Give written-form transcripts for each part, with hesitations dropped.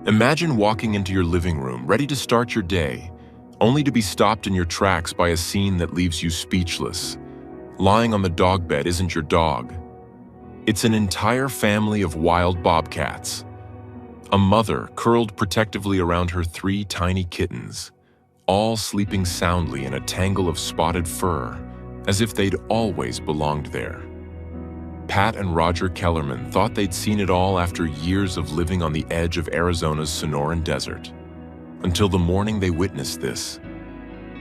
Imagine walking into your living room, ready to start your day, only to be stopped in your tracks by a scene that leaves you speechless. Lying on the dog bed isn't your dog. It's an entire family of wild bobcats. A mother curled protectively around her 3 tiny kittens, all sleeping soundly in a tangle of spotted fur, as if they'd always belonged there. Pat and Roger Kellerman thought they'd seen it all after years of living on the edge of Arizona's Sonoran Desert, until the morning they witnessed this.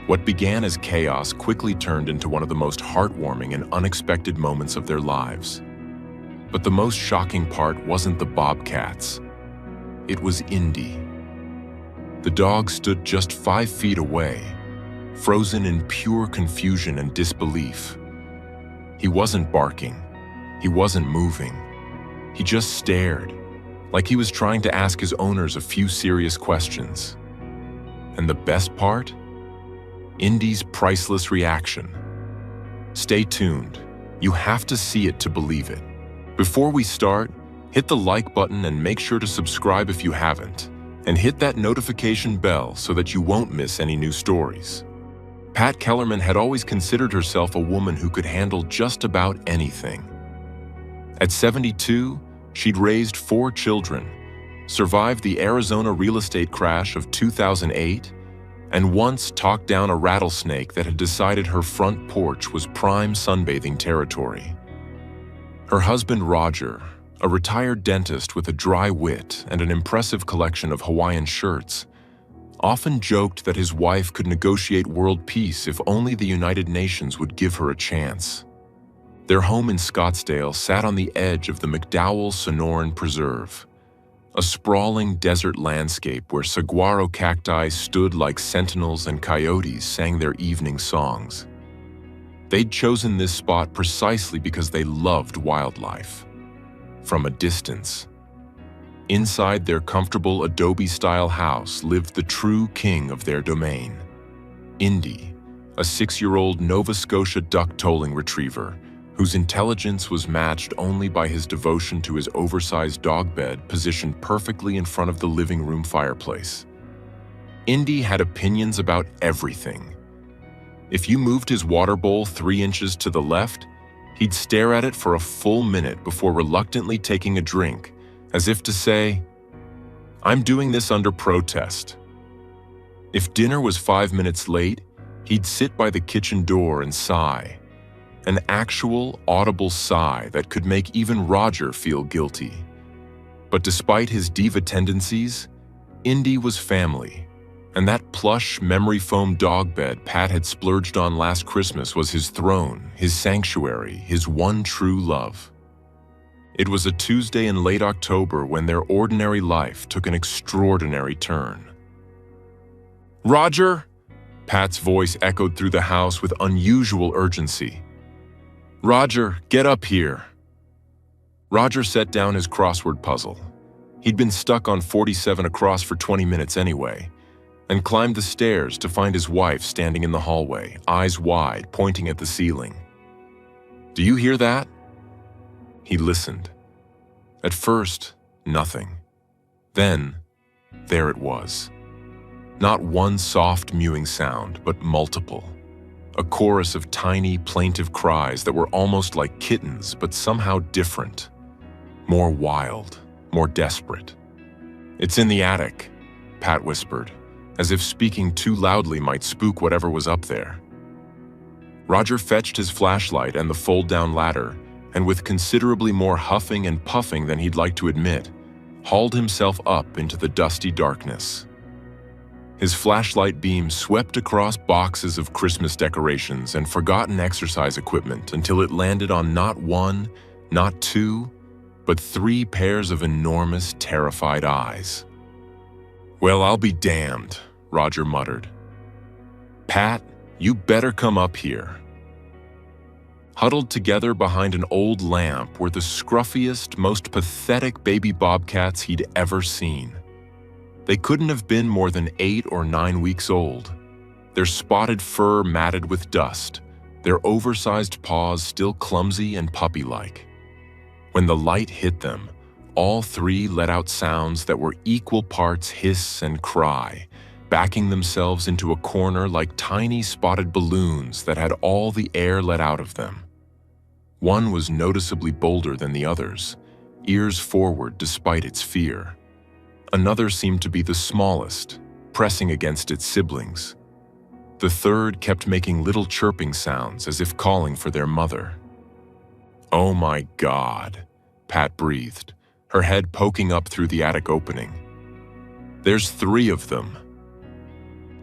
What began as chaos quickly turned into one of the most heartwarming and unexpected moments of their lives. But the most shocking part wasn't the bobcats. It was Indy. The dog stood just 5 feet away, frozen in pure confusion and disbelief. He wasn't barking. He wasn't moving. He just stared, like he was trying to ask his owners a few serious questions. And the best part? Indy's priceless reaction. Stay tuned. You have to see it to believe it. Before we start, hit the like button and make sure to subscribe if you haven't, and hit that notification bell so that you won't miss any new stories. Pat Kellerman had always considered herself a woman who could handle just about anything. At 72, she'd raised 4 children, survived the Arizona real estate crash of 2008, and once talked down a rattlesnake that had decided her front porch was prime sunbathing territory. Her husband Roger, a retired dentist with a dry wit and an impressive collection of Hawaiian shirts, often joked that his wife could negotiate world peace if only the United Nations would give her a chance. Their home in Scottsdale sat on the edge of the McDowell Sonoran Preserve, a sprawling desert landscape where saguaro cacti stood like sentinels and coyotes sang their evening songs. They'd chosen this spot precisely because they loved wildlife. From a distance. Inside their comfortable adobe-style house lived the true king of their domain, Indy, a 6-year-old Nova Scotia duck tolling retriever whose intelligence was matched only by his devotion to his oversized dog bed positioned perfectly in front of the living room fireplace. Indy had opinions about everything. If you moved his water bowl 3 inches to the left, he'd stare at it for a full minute before reluctantly taking a drink, as if to say, "I'm doing this under protest." If dinner was 5 minutes late, he'd sit by the kitchen door and sigh. An actual, audible sigh that could make even Roger feel guilty. But despite his diva tendencies, Indy was family, and that plush, memory foam dog bed Pat had splurged on last Christmas was his throne, his sanctuary, his one true love. It was a Tuesday in late October when their ordinary life took an extraordinary turn. "Roger!" Pat's voice echoed through the house with unusual urgency. "Roger, get up here." Roger set down his crossword puzzle. He'd been stuck on 47 across for 20 minutes anyway, and climbed the stairs to find his wife standing in the hallway, eyes wide, pointing at the ceiling. "Do you hear that?" He listened. At first, nothing. Then, there it was. Not one soft mewing sound, but multiple. A chorus of tiny, plaintive cries that were almost like kittens, but somehow different. More wild, more desperate. "It's in the attic," Pat whispered, as if speaking too loudly might spook whatever was up there. Roger fetched his flashlight and the fold-down ladder, and with considerably more huffing and puffing than he'd like to admit, hauled himself up into the dusty darkness. His flashlight beam swept across boxes of Christmas decorations and forgotten exercise equipment until it landed on not 1, not 2, but 3 pairs of enormous, terrified eyes. "Well, I'll be damned," Roger muttered. "Pat, you better come up here." Huddled together behind an old lamp were the scruffiest, most pathetic baby bobcats he'd ever seen. They couldn't have been more than 8 or 9 weeks old, their spotted fur matted with dust, their oversized paws still clumsy and puppy-like. When the light hit them, All three let out sounds that were equal parts hiss and cry, backing themselves into a corner like tiny spotted balloons that had all the air let out of them. One was noticeably bolder than the others, ears forward despite its fear. Another seemed to be the smallest, pressing against its siblings. The third kept making little chirping sounds as if calling for their mother. "Oh my God," Pat breathed, her head poking up through the attic opening. "There's 3 of them."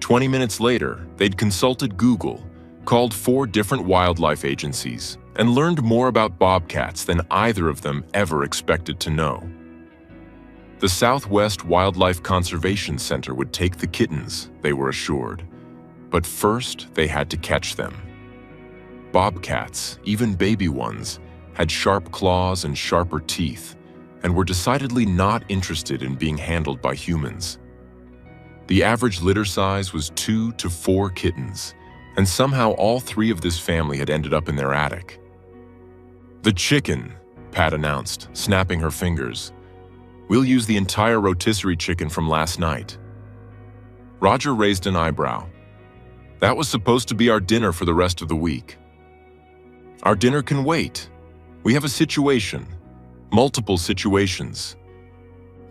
20 minutes later, they'd consulted Google, called 4 different wildlife agencies, and learned more about bobcats than either of them ever expected to know. The Southwest Wildlife Conservation Center would take the kittens, they were assured, but first they had to catch them. Bobcats, even baby ones, had sharp claws and sharper teeth, and were decidedly not interested in being handled by humans. The average litter size was 2 to 4 kittens, and somehow all 3 of this family had ended up in their attic. "The chicken," Pat announced, snapping her fingers. "We'll use the entire rotisserie chicken from last night." Roger raised an eyebrow. "That was supposed to be our dinner for the rest of the week." "Our dinner can wait. We have a situation. Multiple situations."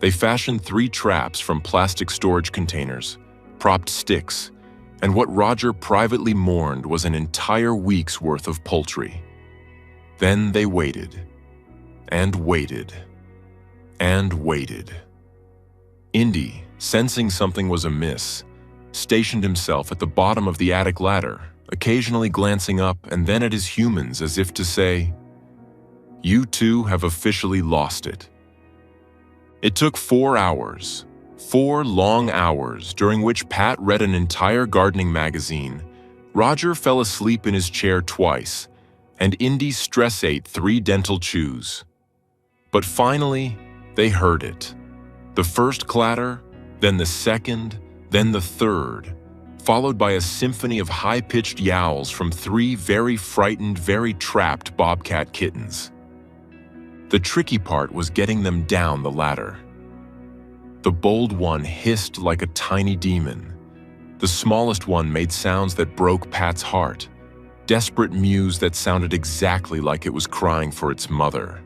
They fashioned 3 traps from plastic storage containers, propped sticks, and what Roger privately mourned was an entire week's worth of poultry. Then they waited, and waited, and waited. Indy, sensing something was amiss, stationed himself at the bottom of the attic ladder, occasionally glancing up and then at his humans as if to say, "You two have officially lost it." It took 4 hours, 4 long hours, during which Pat read an entire gardening magazine, Roger fell asleep in his chair twice, and Indy stress ate 3 dental chews. But finally, they heard it. The first clatter, then the second, then the third, followed by a symphony of high-pitched yowls from 3 very frightened, very trapped bobcat kittens. The tricky part was getting them down the ladder. The bold one hissed like a tiny demon. The smallest one made sounds that broke Pat's heart, desperate mews that sounded exactly like it was crying for its mother.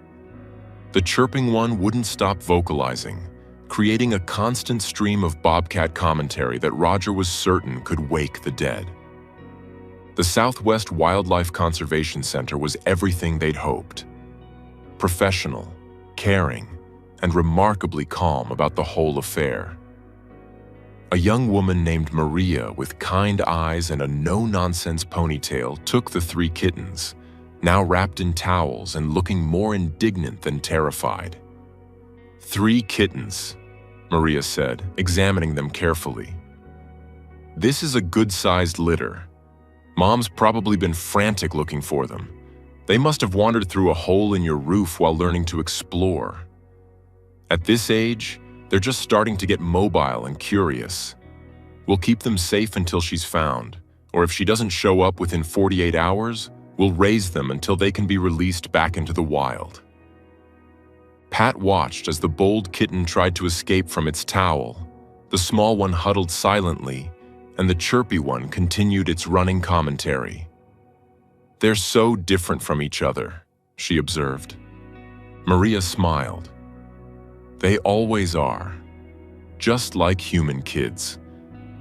The chirping one wouldn't stop vocalizing, creating a constant stream of bobcat commentary that Roger was certain could wake the dead. The Southwest Wildlife Conservation Center was everything they'd hoped. Professional, caring, and remarkably calm about the whole affair. A young woman named Maria with kind eyes and a no-nonsense ponytail took the 3 kittens, now wrapped in towels and looking more indignant than terrified. 3 kittens, Maria said, examining them carefully. "This is a good-sized litter. Mom's probably been frantic looking for them. They must have wandered through a hole in your roof while learning to explore. At this age, they're just starting to get mobile and curious. We'll keep them safe until she's found, or if she doesn't show up within 48 hours, we'll raise them until they can be released back into the wild." Pat watched as the bold kitten tried to escape from its towel, the small one huddled silently, and the chirpy one continued its running commentary. "They're so different from each other," she observed. Maria smiled. "They always are. Just like human kids.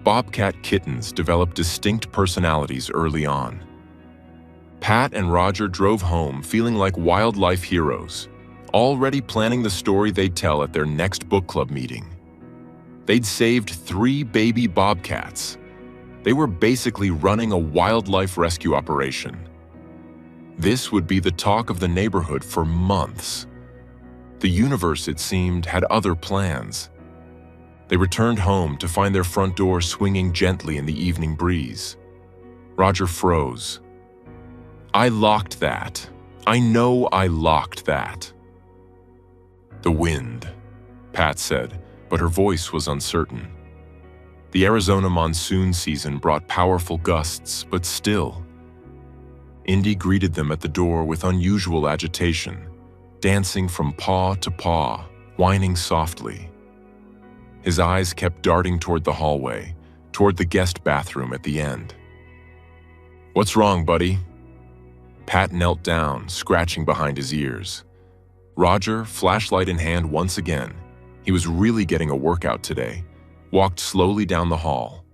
Bobcat kittens develop distinct personalities early on." Pat and Roger drove home feeling like wildlife heroes, already planning the story they'd tell at their next book club meeting. They'd saved 3 baby bobcats. They were basically running a wildlife rescue operation. This would be the talk of the neighborhood for months. The universe, it seemed, had other plans. They returned home to find their front door swinging gently in the evening breeze. Roger froze. "I locked that. I know I locked that." "The wind," Pat said, but her voice was uncertain. The Arizona monsoon season brought powerful gusts, but still. Indy greeted them at the door with unusual agitation, dancing from paw to paw, whining softly. His eyes kept darting toward the hallway, toward the guest bathroom at the end. "What's wrong, buddy?" Pat knelt down, scratching behind his ears. Roger, flashlight in hand once again, he was really getting a workout today, walked slowly down the hall.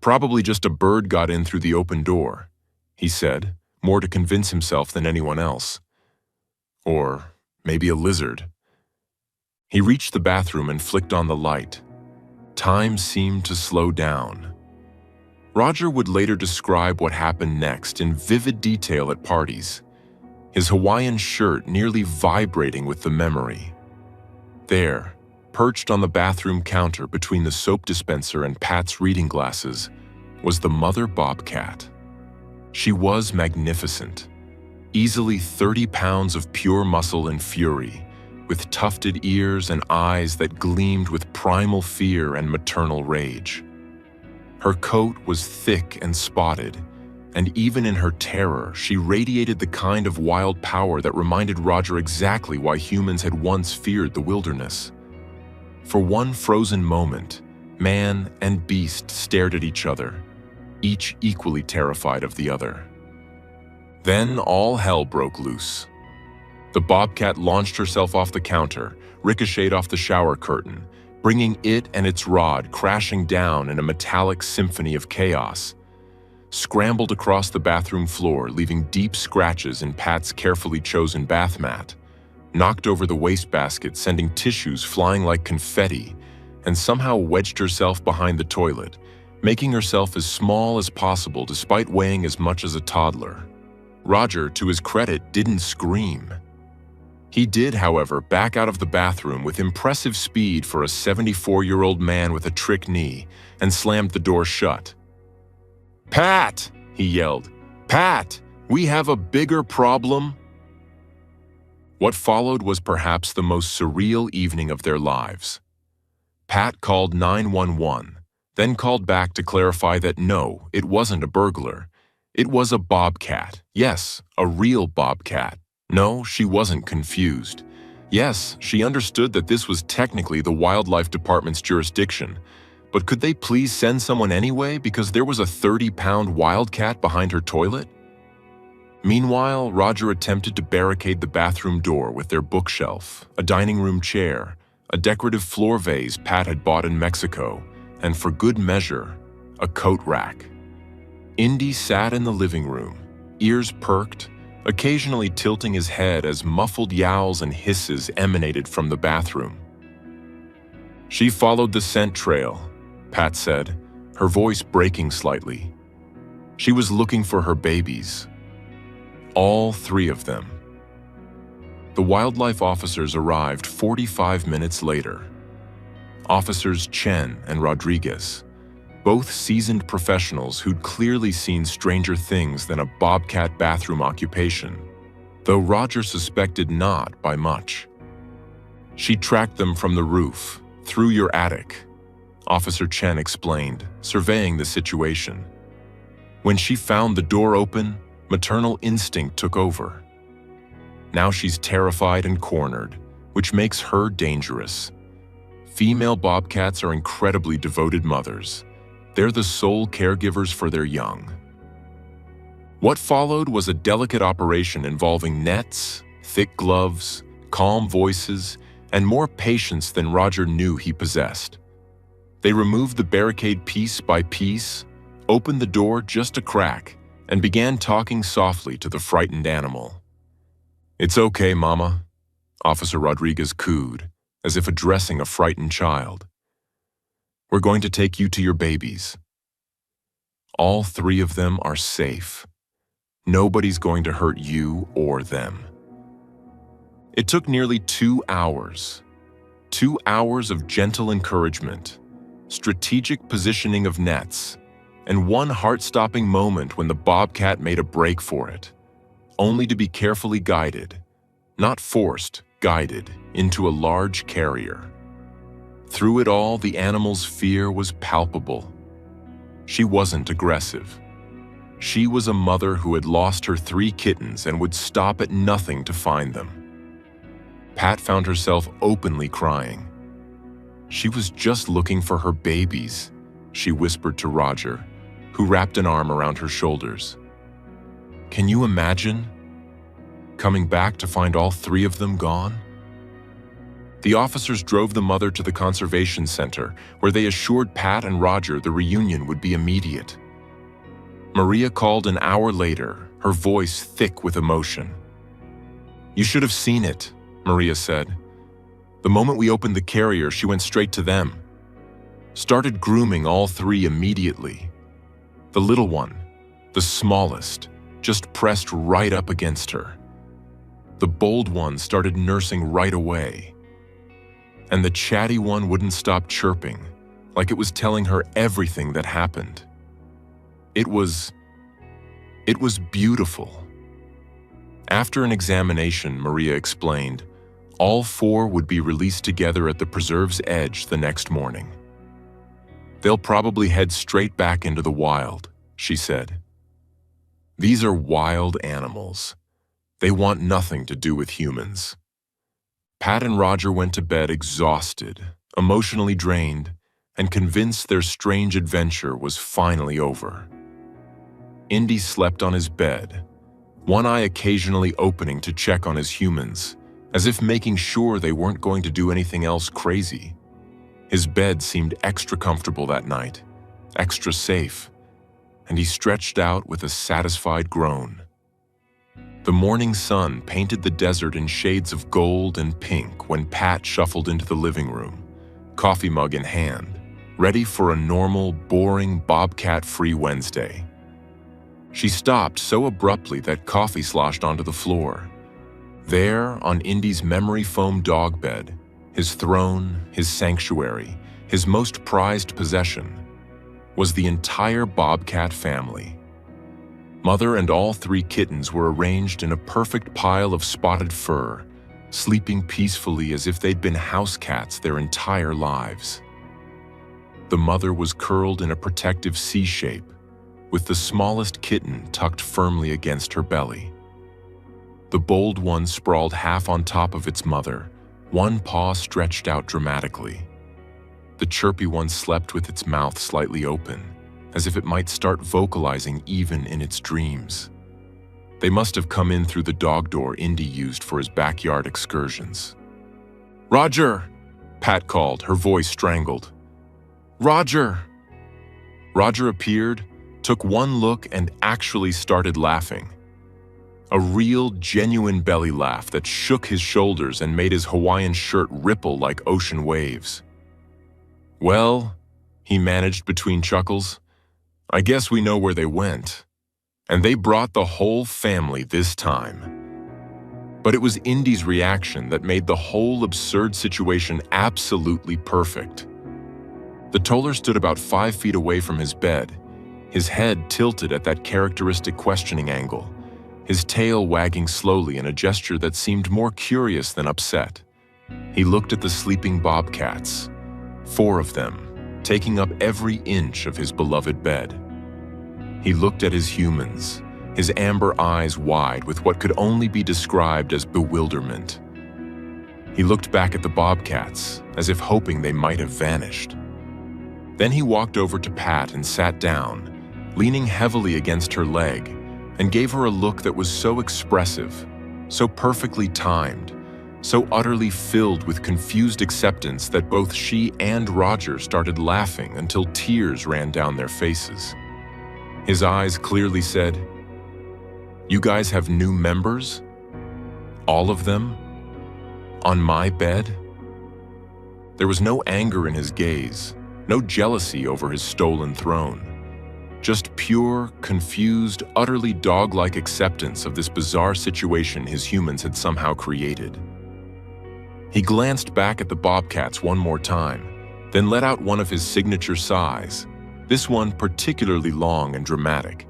"Probably just a bird got in through the open door," he said, more to convince himself than anyone else. Or maybe a lizard. He reached the bathroom and flicked on the light. Time seemed to slow down. Roger would later describe what happened next in vivid detail at parties, his Hawaiian shirt nearly vibrating with the memory. There, perched on the bathroom counter between the soap dispenser and Pat's reading glasses, was the mother bobcat. She was magnificent, easily 30 pounds of pure muscle and fury, with tufted ears and eyes that gleamed with primal fear and maternal rage. Her coat was thick and spotted, and even in her terror, she radiated the kind of wild power that reminded Roger exactly why humans had once feared the wilderness. For one frozen moment, man and beast stared at each other, each equally terrified of the other. Then all hell broke loose. The bobcat launched herself off the counter, ricocheted off the shower curtain, bringing it and its rod crashing down in a metallic symphony of chaos, scrambled across the bathroom floor, leaving deep scratches in Pat's carefully chosen bath mat, knocked over the wastebasket, sending tissues flying like confetti, and somehow wedged herself behind the toilet, making herself as small as possible despite weighing as much as a toddler. Roger, to his credit, didn't scream. He did, however, back out of the bathroom with impressive speed for a 74-year-old man with a trick knee and slammed the door shut. "Pat!" he yelled. "Pat! We have a bigger problem!" What followed was perhaps the most surreal evening of their lives. Pat called 911, then called back to clarify that no, it wasn't a burglar. It was a bobcat. Yes, a real bobcat. No, she wasn't confused. Yes, she understood that this was technically the wildlife department's jurisdiction, but could they please send someone anyway because there was a 30-pound wildcat behind her toilet? Meanwhile, Roger attempted to barricade the bathroom door with their bookshelf, a dining room chair, a decorative floor vase Pat had bought in Mexico, and for good measure, a coat rack. Indy sat in the living room, ears perked, occasionally tilting his head as muffled yowls and hisses emanated from the bathroom. "She followed the scent trail," Pat said, her voice breaking slightly. "She was looking for her babies. All 3 of them." The wildlife officers arrived 45 minutes later. Officers Chen and Rodriguez, both seasoned professionals who'd clearly seen stranger things than a bobcat bathroom occupation, though Roger suspected not by much. "She tracked them from the roof, through your attic," Officer Chen explained, surveying the situation. "When she found the door open, maternal instinct took over. Now she's terrified and cornered, which makes her dangerous. Female bobcats are incredibly devoted mothers. They're the sole caregivers for their young." What followed was a delicate operation involving nets, thick gloves, calm voices, and more patience than Roger knew he possessed. They removed the barricade piece by piece, opened the door just a crack, and began talking softly to the frightened animal. "It's okay, Mama," Officer Rodriguez cooed, as if addressing a frightened child. "We're going to take you to your babies. All 3 of them are safe. Nobody's going to hurt you or them." It took nearly 2 hours. 2 hours of gentle encouragement, strategic positioning of nets, and one heart-stopping moment when the bobcat made a break for it, only to be carefully guided, not forced, guided, into a large carrier. Through it all, the animal's fear was palpable. She wasn't aggressive. She was a mother who had lost her 3 kittens and would stop at nothing to find them. Pat found herself openly crying. She was just looking for her babies, she whispered to Roger, who wrapped an arm around her shoulders. Can you imagine coming back to find all three of them gone? The officers drove the mother to the conservation center, where they assured Pat and Roger the reunion would be immediate. Maria called an hour later, her voice thick with emotion. You should have seen it, Maria said. The moment we opened the carrier, she went straight to them. Started grooming all three immediately. The little one, the smallest, just pressed right up against her. The bold one started nursing right away. And the chatty one wouldn't stop chirping, like it was telling her everything that happened. It was beautiful. After an examination, Maria explained, all four would be released together at the preserve's edge the next morning. They'll probably head straight back into the wild, she said. These are wild animals. They want nothing to do with humans. Pat and Roger went to bed exhausted, emotionally drained, and convinced their strange adventure was finally over. Indy slept on his bed, one eye occasionally opening to check on his humans, as if making sure they weren't going to do anything else crazy. His bed seemed extra comfortable that night, extra safe, and he stretched out with a satisfied groan. The morning sun painted the desert in shades of gold and pink when Pat shuffled into the living room, coffee mug in hand, ready for a normal, boring, Bobcat-free Wednesday. She stopped so abruptly that coffee sloshed onto the floor. There, on Indy's memory foam dog bed, his throne, his sanctuary, his most prized possession, was the entire Bobcat family. Mother and all three kittens were arranged in a perfect pile of spotted fur, sleeping peacefully as if they'd been house cats their entire lives. The mother was curled in a protective C shape, with the smallest kitten tucked firmly against her belly. The bold one sprawled half on top of its mother, one paw stretched out dramatically. The chirpy one slept with its mouth slightly open, as if it might start vocalizing even in its dreams. They must have come in through the dog door Indy used for his backyard excursions. "Roger!" Pat called, her voice strangled. "Roger!" Roger appeared, took one look, and actually started laughing. A real, genuine belly laugh that shook his shoulders and made his Hawaiian shirt ripple like ocean waves. "Well," he managed between chuckles, "I guess we know where they went. And they brought the whole family this time." But it was Indy's reaction that made the whole absurd situation absolutely perfect. The Toller stood about 5 feet away from his bed, his head tilted at that characteristic questioning angle, his tail wagging slowly in a gesture that seemed more curious than upset. He looked at the sleeping bobcats, 4 of them, taking up every inch of his beloved bed. He looked at his humans, his amber eyes wide with what could only be described as bewilderment. He looked back at the bobcats, as if hoping they might have vanished. Then he walked over to Pat and sat down, leaning heavily against her leg, and gave her a look that was so expressive, so perfectly timed, so utterly filled with confused acceptance that both she and Roger started laughing until tears ran down their faces. His eyes clearly said, "You guys have new members? All of them? On my bed?" There was no anger in his gaze, no jealousy over his stolen throne. Just pure, confused, utterly dog-like acceptance of this bizarre situation his humans had somehow created. He glanced back at the bobcats one more time, then let out one of his signature sighs, this one particularly long and dramatic,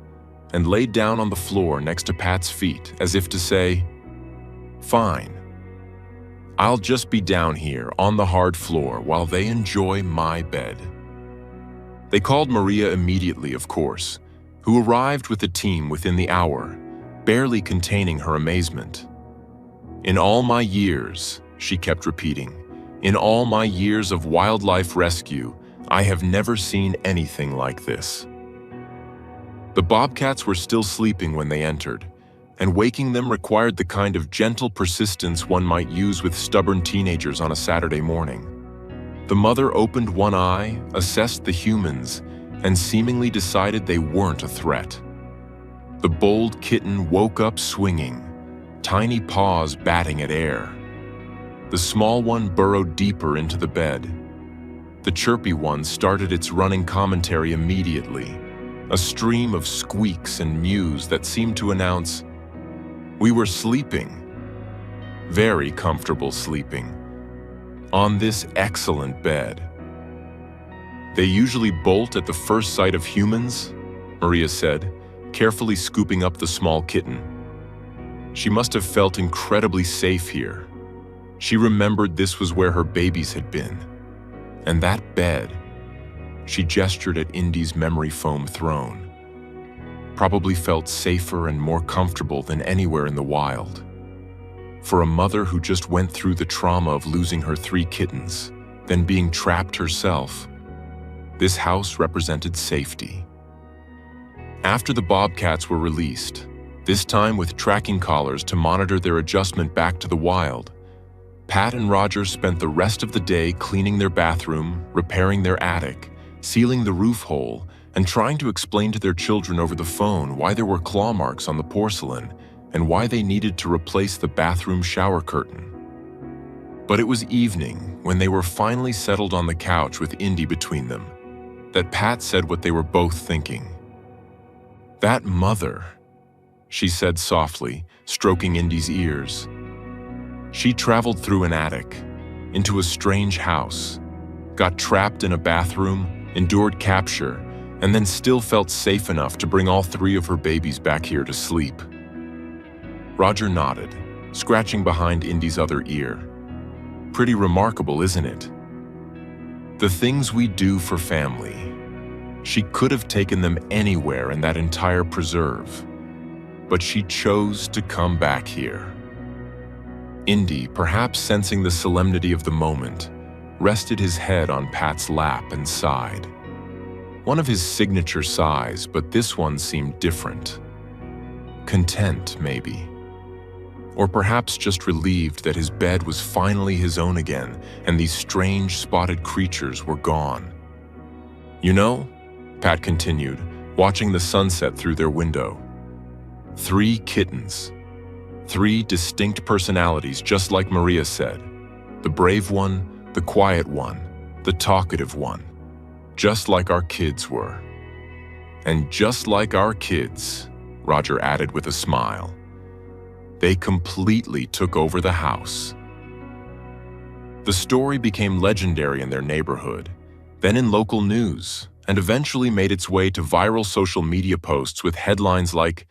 and laid down on the floor next to Pat's feet as if to say, "Fine. I'll just be down here on the hard floor while they enjoy my bed." They called Maria immediately, of course, who arrived with the team within the hour, barely containing her amazement. "In all my years," she kept repeating. "In all my years of wildlife rescue, I have never seen anything like this." The bobcats were still sleeping when they entered, and waking them required the kind of gentle persistence one might use with stubborn teenagers on a Saturday morning. The mother opened one eye, assessed the humans, and seemingly decided they weren't a threat. The bold kitten woke up swinging, tiny paws batting at air. The small one burrowed deeper into the bed. The chirpy one started its running commentary immediately, a stream of squeaks and mews that seemed to announce, "We were sleeping, very comfortable sleeping, on this excellent bed." "They usually bolt at the first sight of humans," Maria said, carefully scooping up the small kitten. She must have felt incredibly safe here. She remembered this was where her babies had been. And that bed, she gestured at Indy's memory foam throne, probably felt safer and more comfortable than anywhere in the wild. For a mother who just went through the trauma of losing her 3 kittens, then being trapped herself, this house represented safety. After the bobcats were released, this time with tracking collars to monitor their adjustment back to the wild, Pat and Roger spent the rest of the day cleaning their bathroom, repairing their attic, sealing the roof hole, and trying to explain to their children over the phone why there were claw marks on the porcelain and why they needed to replace the bathroom shower curtain. But it was evening, when they were finally settled on the couch with Indy between them, that Pat said what they were both thinking. "That mother," she said softly, stroking Indy's ears. "She traveled through an attic, into a strange house, got trapped in a bathroom, endured capture, and then still felt safe enough to bring all 3 of her babies back here to sleep." Roger nodded, scratching behind Indy's other ear. "Pretty remarkable, isn't it? The things we do for family. She could have taken them anywhere in that entire preserve, but she chose to come back here." Indy, perhaps sensing the solemnity of the moment, rested his head on Pat's lap and sighed. One of his signature sighs, but this one seemed different. Content, maybe. Or perhaps just relieved that his bed was finally his own again and these strange spotted creatures were gone. "You know," Pat continued, watching the sunset through their window, 3 kittens. 3 distinct personalities, just like Maria said. The brave one, the quiet one, the talkative one. Just like our kids were. And just like our kids, Roger added with a smile, they completely took over the house. The story became legendary in their neighborhood, then in local news, and eventually made its way to viral social media posts with headlines like,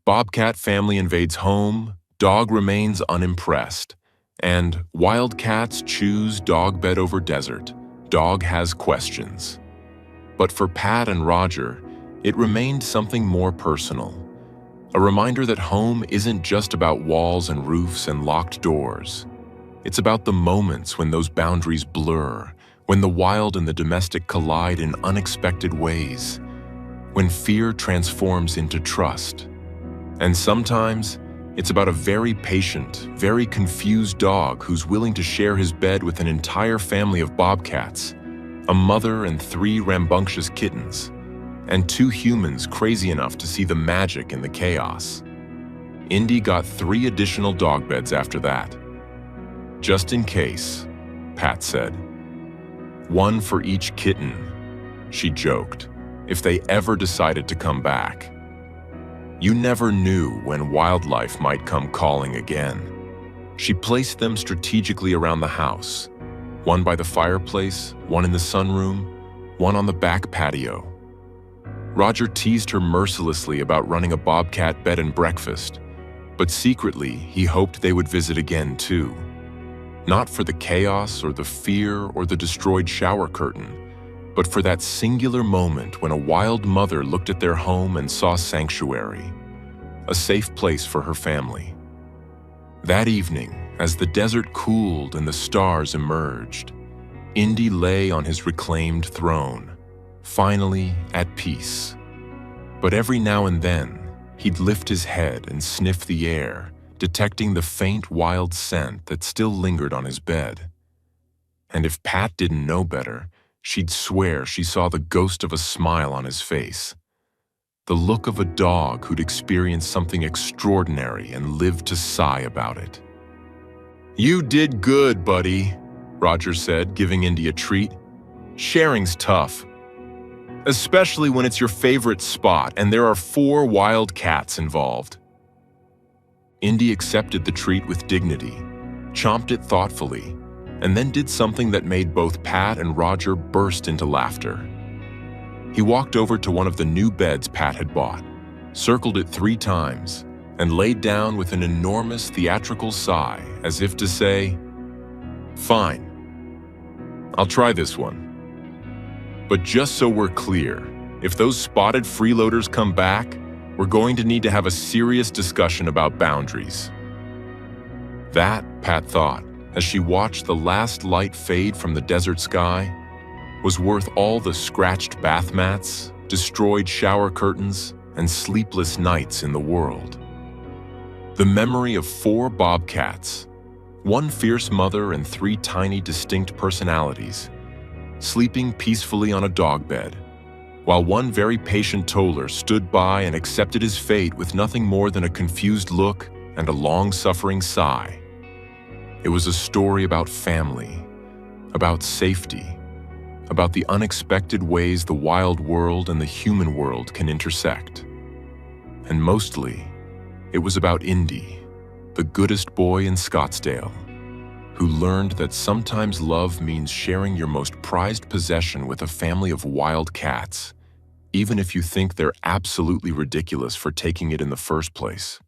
"Bobcat family invades home, dog remains unimpressed," and "Wildcats choose dog bed over desert, dog has questions." But for Pat and Roger, it remained something more personal. A reminder that home isn't just about walls and roofs and locked doors. It's about the moments when those boundaries blur, when the wild and the domestic collide in unexpected ways, when fear transforms into trust. And sometimes, it's about a very patient, very confused dog who's willing to share his bed with an entire family of bobcats, a mother and 3 rambunctious kittens, and 2 humans crazy enough to see the magic in the chaos. Indy got 3 additional dog beds after that. "Just in case," Pat said. "One for each kitten," she joked, "if they ever decided to come back." You never knew when wildlife might come calling again. She placed them strategically around the house, one by the fireplace, one in the sunroom, one on the back patio. Roger teased her mercilessly about running a bobcat bed and breakfast, but secretly he hoped they would visit again too. Not for the chaos or the fear or the destroyed shower curtain, but for that singular moment when a wild mother looked at their home and saw sanctuary, a safe place for her family. That evening, As the desert cooled and the stars emerged, Indy lay on his reclaimed throne, finally at peace. But every now and then, he'd lift his head and sniff the air, detecting the faint wild scent that still lingered on his bed. And if Pat didn't know better, she'd swear she saw the ghost of a smile on his face. The look of a dog who'd experienced something extraordinary and lived to sigh about it. "You did good, buddy," Roger said, giving Indy a treat. "Sharing's tough, especially when it's your favorite spot and there are 4 wild cats involved." Indy accepted the treat with dignity, chomped it thoughtfully, and then did something that made both Pat and Roger burst into laughter. He walked over to one of the new beds Pat had bought, circled it 3 times, and laid down with an enormous theatrical sigh as if to say, "Fine, I'll try this one. But just so we're clear, if those spotted freeloaders come back, we're going to need to have a serious discussion about boundaries." That, Pat thought, as she watched the last light fade from the desert sky, was worth all the scratched bath mats, destroyed shower curtains, and sleepless nights in the world. The memory of 4 bobcats, 1 fierce mother and 3 tiny distinct personalities, sleeping peacefully on a dog bed, while 1 very patient toddler stood by and accepted his fate with nothing more than a confused look and a long-suffering sigh. It was a story about family, about safety, about the unexpected ways the wild world and the human world can intersect. And mostly, it was about Indy, the goodest boy in Scottsdale, who learned that sometimes love means sharing your most prized possession with a family of wild cats, even if you think they're absolutely ridiculous for taking it in the first place.